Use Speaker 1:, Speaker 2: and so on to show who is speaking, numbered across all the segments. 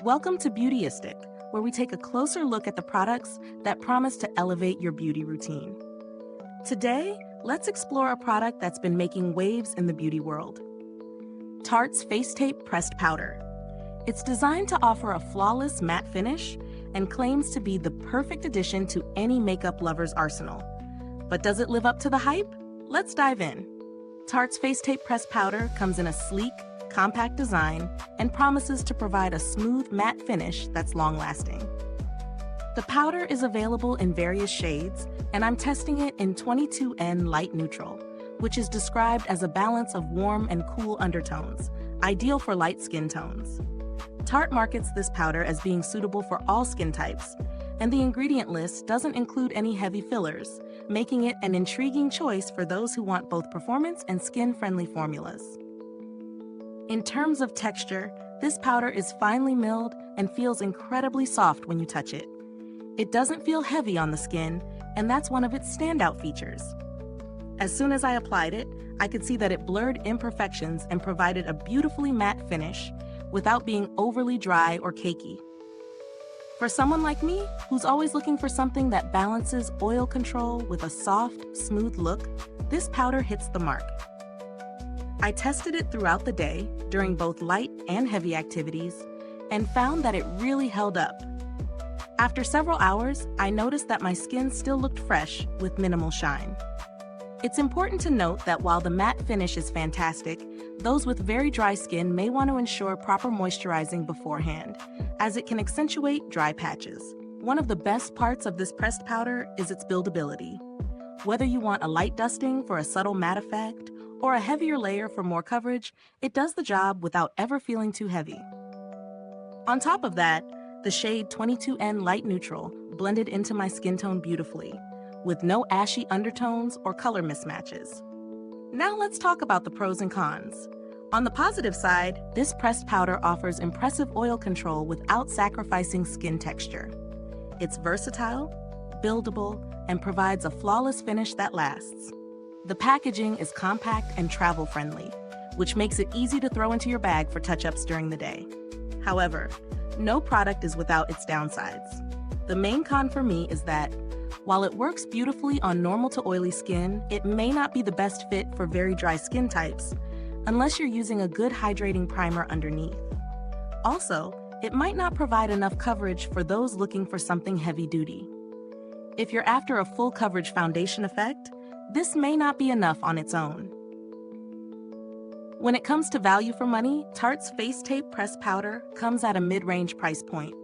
Speaker 1: Welcome to Beautyistic, where we take a closer look at the products that promise to elevate your beauty routine. Today, let's explore a product that's been making waves in the beauty world. Tarte's Face Tape Pressed Powder. It's designed to offer a flawless matte finish and claims to be the perfect addition to any makeup lover's arsenal. But does it live up to the hype? Let's dive in. Tarte's Face Tape Pressed Powder comes in a sleek, compact design and promises to provide a smooth matte finish that's long-lasting. The powder is available in various shades, and I'm testing it in 22N Light Neutral, which is described as a balance of warm and cool undertones, ideal for light skin tones. Tarte markets this powder as being suitable for all skin types, and the ingredient list doesn't include any heavy fillers, making it an intriguing choice for those who want both performance and skin-friendly formulas. In terms of texture, this powder is finely milled and feels incredibly soft when you touch it. It doesn't feel heavy on the skin, and that's one of its standout features. As soon as I applied it, I could see that it blurred imperfections and provided a beautifully matte finish without being overly dry or cakey. For someone like me, who's always looking for something that balances oil control with a soft, smooth look, this powder hits the mark. I tested it throughout the day, during both light and heavy activities, and found that it really held up. After several hours, I noticed that my skin still looked fresh with minimal shine. It's important to note that while the matte finish is fantastic, those with very dry skin may want to ensure proper moisturizing beforehand, as it can accentuate dry patches. One of the best parts of this pressed powder is its buildability. Whether you want a light dusting for a subtle matte effect, or a heavier layer for more coverage, it does the job without ever feeling too heavy. On top of that, the shade 22N Light Neutral blended into my skin tone beautifully, with no ashy undertones or color mismatches. Now let's talk about the pros and cons. On the positive side, this pressed powder offers impressive oil control without sacrificing skin texture. It's versatile, buildable, and provides a flawless finish that lasts. The packaging is compact and travel-friendly, which makes it easy to throw into your bag for touch-ups during the day. However, no product is without its downsides. The main con for me is that, while it works beautifully on normal to oily skin, it may not be the best fit for very dry skin types, unless you're using a good hydrating primer underneath. Also, it might not provide enough coverage for those looking for something heavy-duty. If you're after a full coverage foundation effect, this may not be enough on its own. When it comes to value for money, Tarte's Face Tape Pressed Powder comes at a mid-range price point.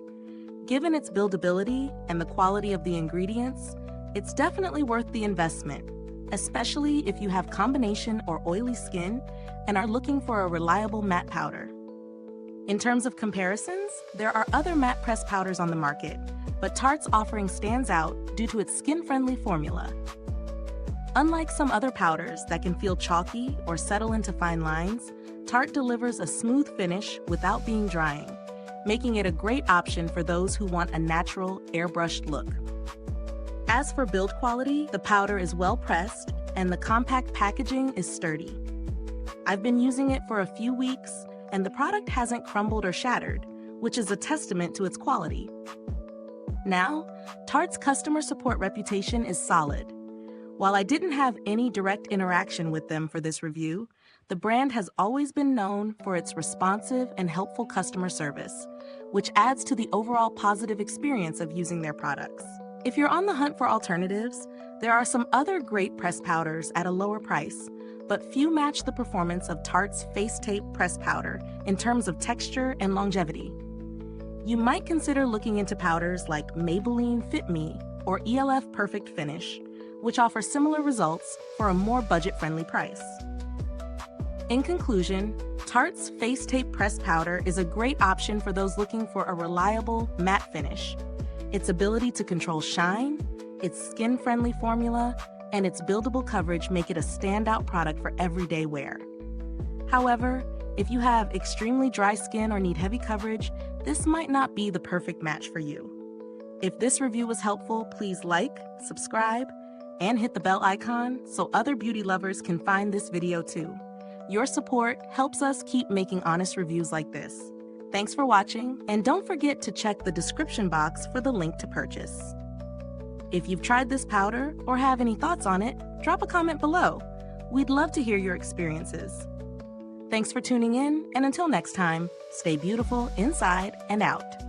Speaker 1: Given its buildability and the quality of the ingredients, it's definitely worth the investment, especially if you have combination or oily skin and are looking for a reliable matte powder. In terms of comparisons, there are other matte pressed powders on the market, but Tarte's offering stands out due to its skin-friendly formula. Unlike some other powders that can feel chalky or settle into fine lines, Tarte delivers a smooth finish without being drying, making it a great option for those who want a natural, airbrushed look. As for build quality, the powder is well pressed and the compact packaging is sturdy. I've been using it for a few weeks and the product hasn't crumbled or shattered, which is a testament to its quality. Now, Tarte's customer support reputation is solid. While I didn't have any direct interaction with them for this review, the brand has always been known for its responsive and helpful customer service, which adds to the overall positive experience of using their products. If you're on the hunt for alternatives, there are some other great pressed powders at a lower price, but few match the performance of Tarte's Face Tape Pressed Powder in terms of texture and longevity. You might consider looking into powders like Maybelline Fit Me or ELF Perfect Finish, which offer similar results for a more budget-friendly price. In conclusion, Tarte's Face Tape Pressed Powder is a great option for those looking for a reliable, matte finish. Its ability to control shine, its skin-friendly formula, and its buildable coverage make it a standout product for everyday wear. However, if you have extremely dry skin or need heavy coverage, this might not be the perfect match for you. If this review was helpful, please like, subscribe, and hit the bell icon so other beauty lovers can find this video too. Your support helps us keep making honest reviews like this. Thanks for watching, and don't forget to check the description box for the link to purchase. If you've tried this powder or have any thoughts on it, drop a comment below. We'd love to hear your experiences. Thanks for tuning in, and until next time, stay beautiful inside and out.